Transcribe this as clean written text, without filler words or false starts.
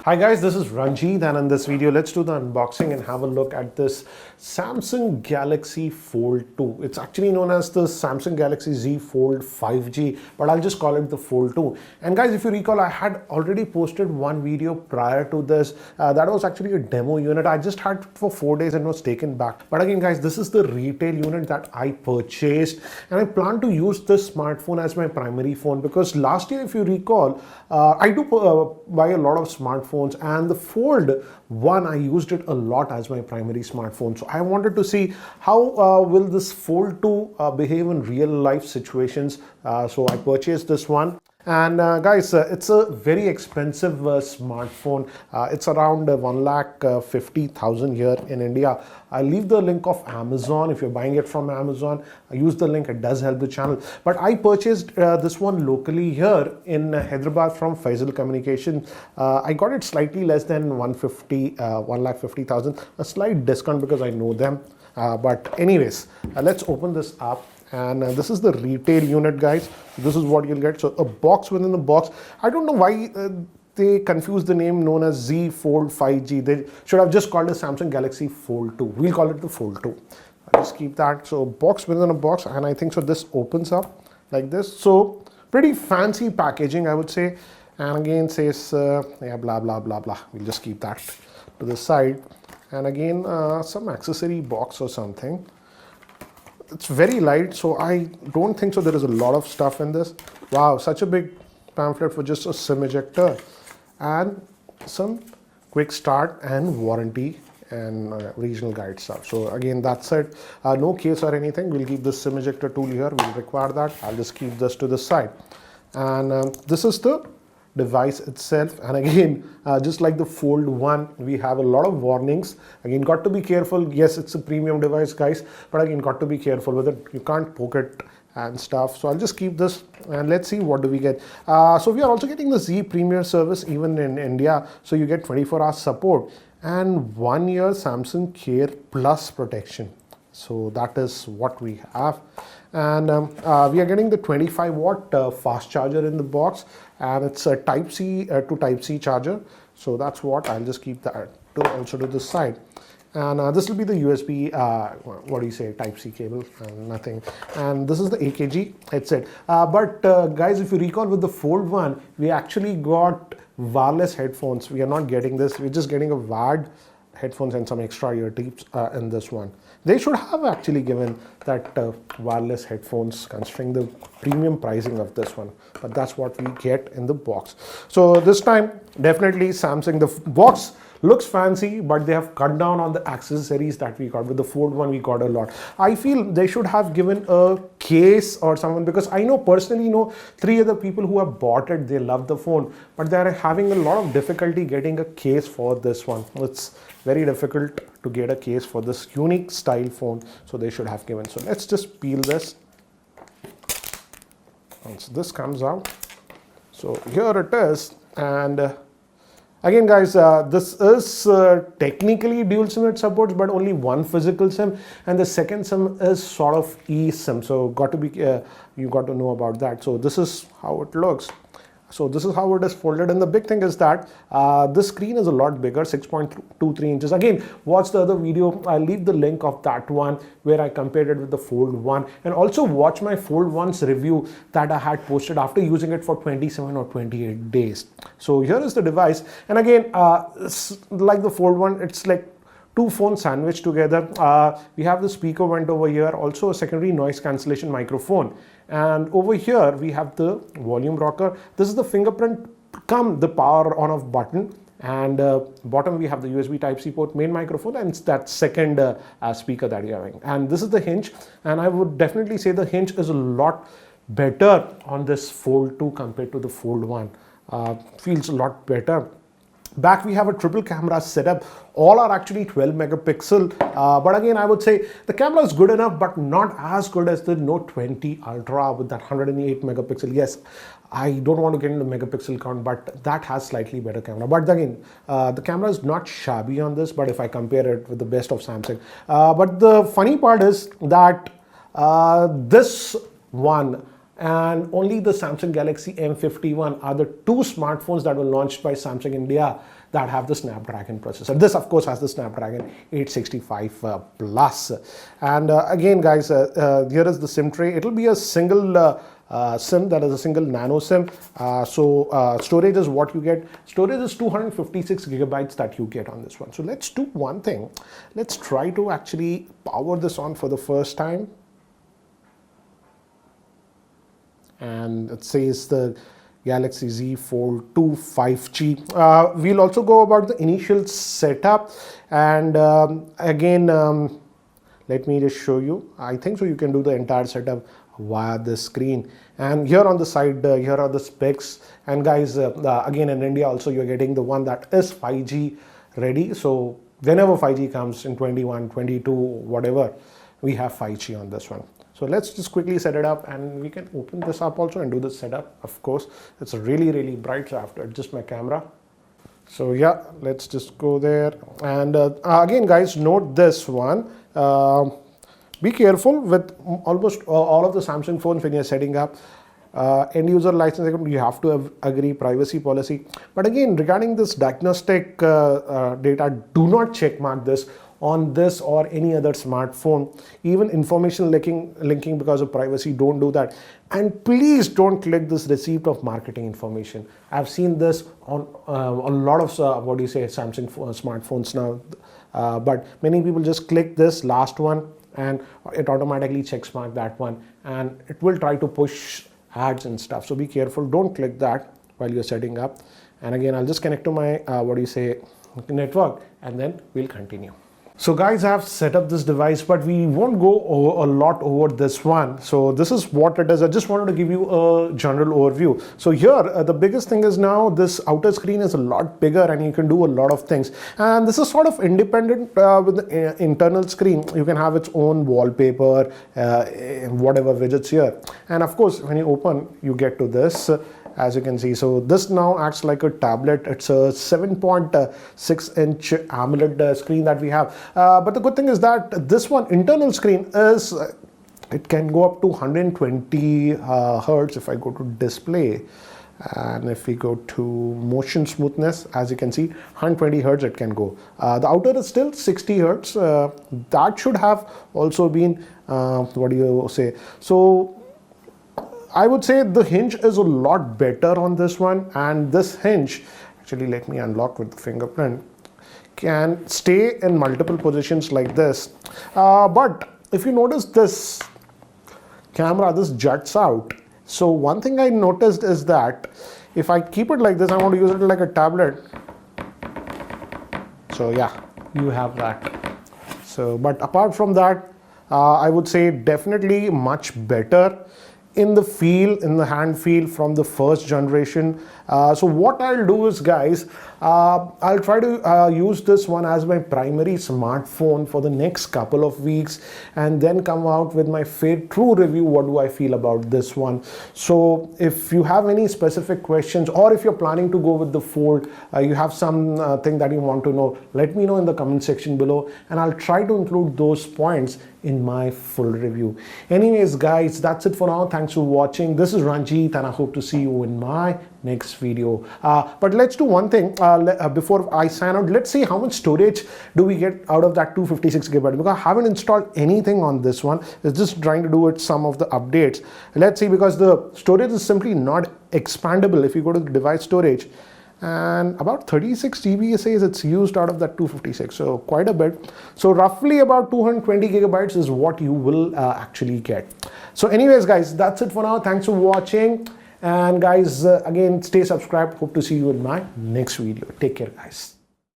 Hi guys, this is Ranjit, and in this video let's do the unboxing and have a look at this Samsung Galaxy Fold 2. It's actually known as the Samsung Galaxy Z Fold 5G, but I'll just call it the Fold 2. And guys, if you recall, I had already posted one video prior to this. That was actually a demo unit. I just had it for 4 days and was taken back. But again guys, this is the retail unit that I purchased, and I plan to use this smartphone as my primary phone because last year, if you recall, I do buy a lot of smartphones, and the Fold 1 I used it a lot as my primary smartphone. So I wanted to see how will this Fold 2 behave in real life situations. So I purchased this one. And guys, it's a very expensive smartphone. It's around 1,50,000 here in India. I'll leave the link of Amazon. If you're buying it from Amazon, use the link. It does help the channel. But I purchased this one locally here in Hyderabad from Faisal Communication. I got it slightly less than 1,50,000. A slight discount because I know them. But anyways, let's open this up. And this is the retail unit, guys. This is what you'll get. So a box within the box. I don't know why they confuse the name known as Z Fold 5G. They should have just called it Samsung Galaxy Fold 2. We'll call it the Fold 2. I'll just keep that. So box within a box, and I think so this opens up like this. So pretty fancy packaging, I would say. And again says yeah, blah blah blah blah. We'll just keep that to the side. And again some accessory box or something. It's very light, so I don't think so there is a lot of stuff in this. Wow, such a big pamphlet for just a SIM ejector and some quick start and warranty and regional guide stuff. So again, that's it. No case or anything. We'll keep the SIM ejector tool here. We'll require that. I'll just keep this to the side. And this is the device itself, and again just like the Fold 1, we have a lot of warnings. Again, got to be careful. Yes, it's a premium device, guys, but again, got to be careful with it. You can't poke it and stuff. So I'll just keep this, and let's see what do we get. So we are also getting the Z Premier service even in India, so you get 24-hour support and 1 year Samsung Care Plus protection. So that is what we have. And we are getting the 25 watt fast charger in the box, and it's a type C to type C charger. So that's what I'll just keep that also to the side. And this will be the USB what do you say, type C cable, nothing. And this is the AKG headset. But guys, if you recall, with the Fold 1 we actually got wireless headphones. We are not getting this. We're just getting a wired headphones and some extra ear tips in this one. They should have actually given that wireless headphones considering the premium pricing of this one, but that's what we get in the box. So this time definitely Samsung, the box looks fancy, but they have cut down on the accessories that we got. With the Fold 1 we got a lot. I feel they should have given a case or someone, because I know personally 3 other people who have bought it. They love the phone, but they are having a lot of difficulty getting a case for this one. It's very difficult to get a case for this unique style phone, so they should have given. So let's just peel this. Once this comes out, so here it is. And again guys, this is technically dual SIM it supports, but only one physical SIM, and the second SIM is sort of eSIM. So got to be you got to know about that. So this is how it looks. So this is how it is folded, and the big thing is that this screen is a lot bigger, 6.23 inches. Again, watch the other video. I'll leave the link of that one where I compared it with the Fold 1, and also watch my Fold 1's review that I had posted after using it for 27 or 28 days. So here is the device, and again, like the Fold 1, it's like 2 phones sandwiched together. We have the speaker vent over here, also a secondary noise cancellation microphone. And over here we have the volume rocker. This is the fingerprint come the power on off button, and bottom we have the USB type C port, main microphone, and that second speaker that you're having. And this is the hinge, and I would definitely say the hinge is a lot better on this Fold 2 compared to the Fold 1. Feels a lot better. Back we have a triple camera setup. All are actually 12 megapixel, but again I would say the camera is good enough, but not as good as the Note 20 Ultra with that 108 megapixel. Yes, I don't want to get into megapixel count, but that has slightly better camera. But again, the camera is not shabby on this, but if I compare it with the best of Samsung. But the funny part is that this one and only the Samsung Galaxy M51 are the two smartphones that were launched by Samsung India that have the Snapdragon processor. This, of course, has the Snapdragon 865 Plus. And again, guys, here is the SIM tray. It will be a single SIM, that is a single nano SIM. Storage is what you get. Storage is 256 gigabytes that you get on this one. So let's do one thing. Let's try to actually power this on for the first time. And it says the Galaxy Z Fold 2 5G. We'll also go about the initial setup, and again, let me just show you. I think so you can do the entire setup via the screen. And here on the side, here are the specs. And guys, again in India also you're getting the one that is 5G ready. So whenever 5G comes in 21, 22, whatever, we have 5G on this one. So let's just quickly set it up, and we can open this up also and do the setup. Of course, it's really, really bright, so I have to adjust my camera. So yeah, let's just go there. And again, guys, note this one. Be careful with almost all of the Samsung phones when you're setting up end user license, you have to agree privacy policy. But again, regarding this diagnostic data, do not check mark this on this or any other smartphone. Even information linking because of privacy, don't do that. And please don't click this receipt of marketing information. I've seen this on a lot of Samsung smartphones now, but many people just click this last one and it automatically checks mark that one, and it will try to push ads and stuff. So be careful, don't click that while you're setting up. And again, I'll just connect to my network, and then we'll continue. So guys, I have set up this device, but we won't go a lot over this one. So this is what it is. I just wanted to give you a general overview. So here, the biggest thing is now this outer screen is a lot bigger and you can do a lot of things. And this is sort of independent with the internal screen. You can have its own wallpaper, whatever widgets here. And of course, when you open, you get to this. As you can see, so this now acts like a tablet. It's a 7.6-inch AMOLED screen that we have. But the good thing is that this one internal screen is, it can go up to 120 hertz if I go to display. And if we go to motion smoothness, as you can see, 120 hertz it can go. The outer is still 60 hertz. That should have also been, So I would say the hinge is a lot better on this one, and this hinge, actually let me unlock with the fingerprint, can stay in multiple positions like this. But if you notice this camera, this juts out. So one thing I noticed is that if I keep it like this, I want to use it like a tablet. So yeah, you have that. So, but apart from that, I would say definitely much better in the feel, in the hand feel from the first generation. So what I'll do is, guys, I'll try to use this one as my primary smartphone for the next couple of weeks, and then come out with my true review. What do I feel about this one? So if you have any specific questions, or if you're planning to go with the Fold, you have some thing that you want to know, let me know in the comment section below, and I'll try to include those points in my full review. Anyways, guys, that's it for now. Thanks for watching. This is Ranjit, and I hope to see you in my next video. But let's do one thing before I sign out. Let's see how much storage do we get out of that 256 gigabyte, because I haven't installed anything on this one. It's just trying to do it some of the updates. Let's see, because the storage is simply not expandable. If you go to the device storage, and about 36 GB says it's used out of that 256, so quite a bit. So roughly about 220 gigabytes is what you will actually get. So anyways, guys, that's it for now. Thanks for watching, and guys, again, stay subscribed. Hope to see you in my next video. Take care, guys.